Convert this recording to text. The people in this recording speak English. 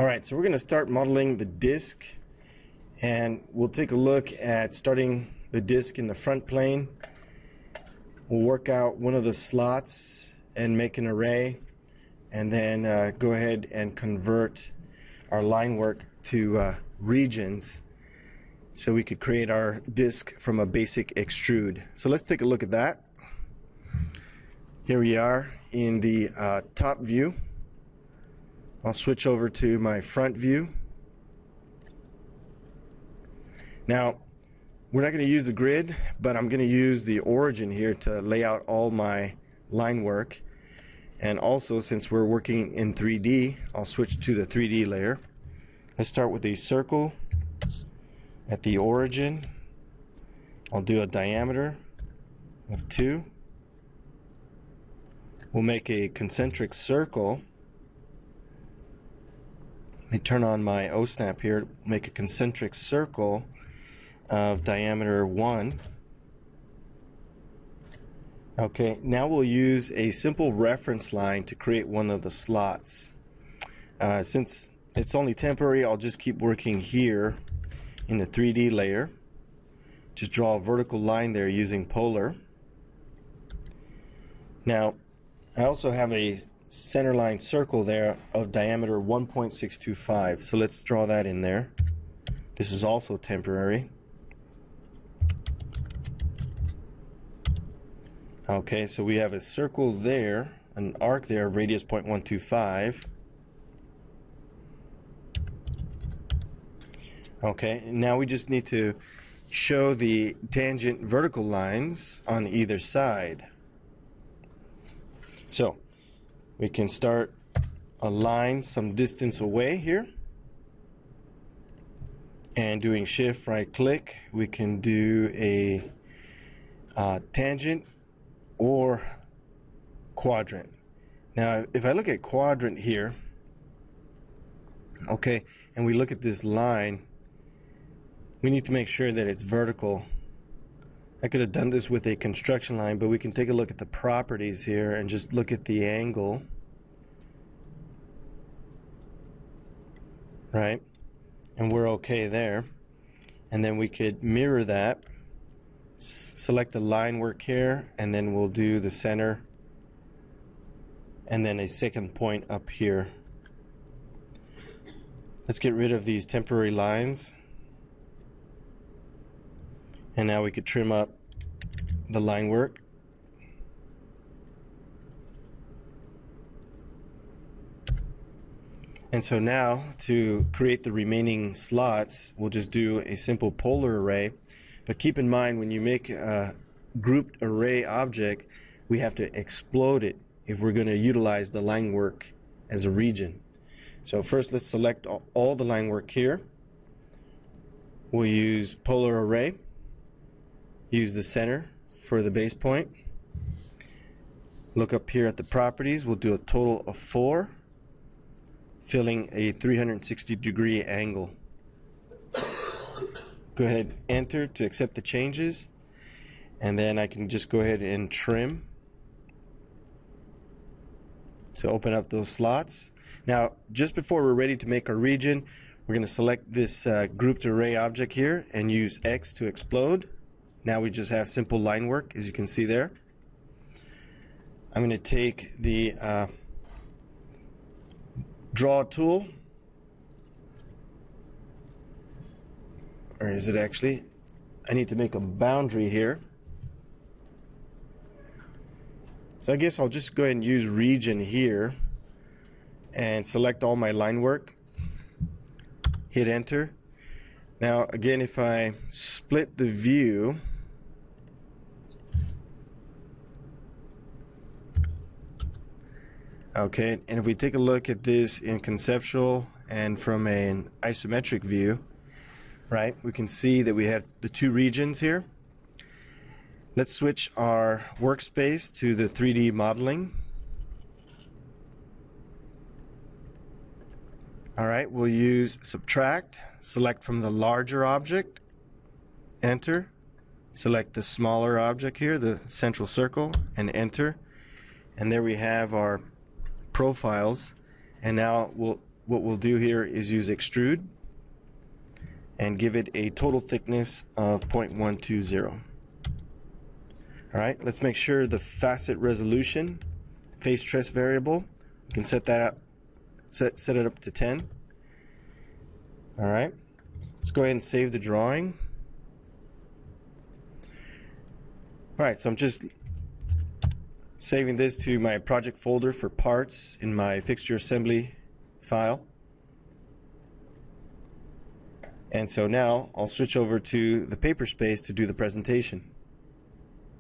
Alright, so we're going to start modeling the disc, and we'll take a look at starting the disc in the front plane. We'll work out one of the slots and make an array, and then go ahead and convert our line work to regions so we could create our disc from a basic extrude. So let's take a look at that. Here we are in the top view. I'll switch over to my front view. Now, we're not going to use the grid, but I'm going to use the origin here to lay out all my line work. And also, since we're working in 3D, I'll switch to the 3D layer. Let's start with a circle at the origin. I'll do a diameter of 2. We'll make a concentric circle. Let me turn on my OSNAP here, make a concentric circle of diameter 1. Okay, now we'll use a simple reference line to create one of the slots. Since it's only temporary, I'll just keep working here in the 3D layer. Just draw a vertical line there using polar. Now, I also have a centerline circle there of diameter 1.625. So let's draw that in there. This is also temporary. Okay, so we have a circle there, an arc there, radius 0.125. Okay, now we just need to show the tangent vertical lines on either side. So we can start a line some distance away here, and doing shift right click we can do a tangent or quadrant. Now if I look at quadrant here, okay, and we look at this line, we need to make sure that it's vertical. I could have done this with a construction line, but we can take a look at the properties here and just look at the angle, right? And we're okay there. And then we could mirror that, select the line work here, and then we'll do the center and then a second point up here. Let's get rid of these temporary lines. And now we could trim up the line work. And so now to create the remaining slots, we'll just do a simple polar array. But keep in mind, when you make a grouped array object, we have to explode it if we're going to utilize the line work as a region. So first let's select all the line work here. We'll use polar array. Use the center for the base point. Look up here at the properties. We'll do a total of 4, filling a 360-degree angle. Go ahead, enter to accept the changes, and then I can just go ahead and trim to open up those slots. Now, just before we're ready to make our region, we're going to select this grouped array object here and use X to explode. Now we just have simple line work, as you can see there. I'm going to take the draw tool, or is it actually? I need to make a boundary here. So I guess I'll just go ahead and use region here and select all my line work. Hit enter. Now again, if I split the view, okay, and if we take a look at this in conceptual and from an isometric view, right, we can see that we have the 2 regions here. Let's switch our workspace to the 3D modeling. Alright, we'll use subtract, select from the larger object, enter, select the smaller object here, the central circle, and enter. And there we have our profiles, and now we'll what we'll do here is use extrude and give it a total thickness of 0.120. Alright, let's make sure the facet resolution, face stress variable, we can set that up, set it up to 10. Alright, let's go ahead and save the drawing. Alright, so I'm just saving this to my project folder for parts in my fixture assembly file. And so now I'll switch over to the paper space to do the presentation.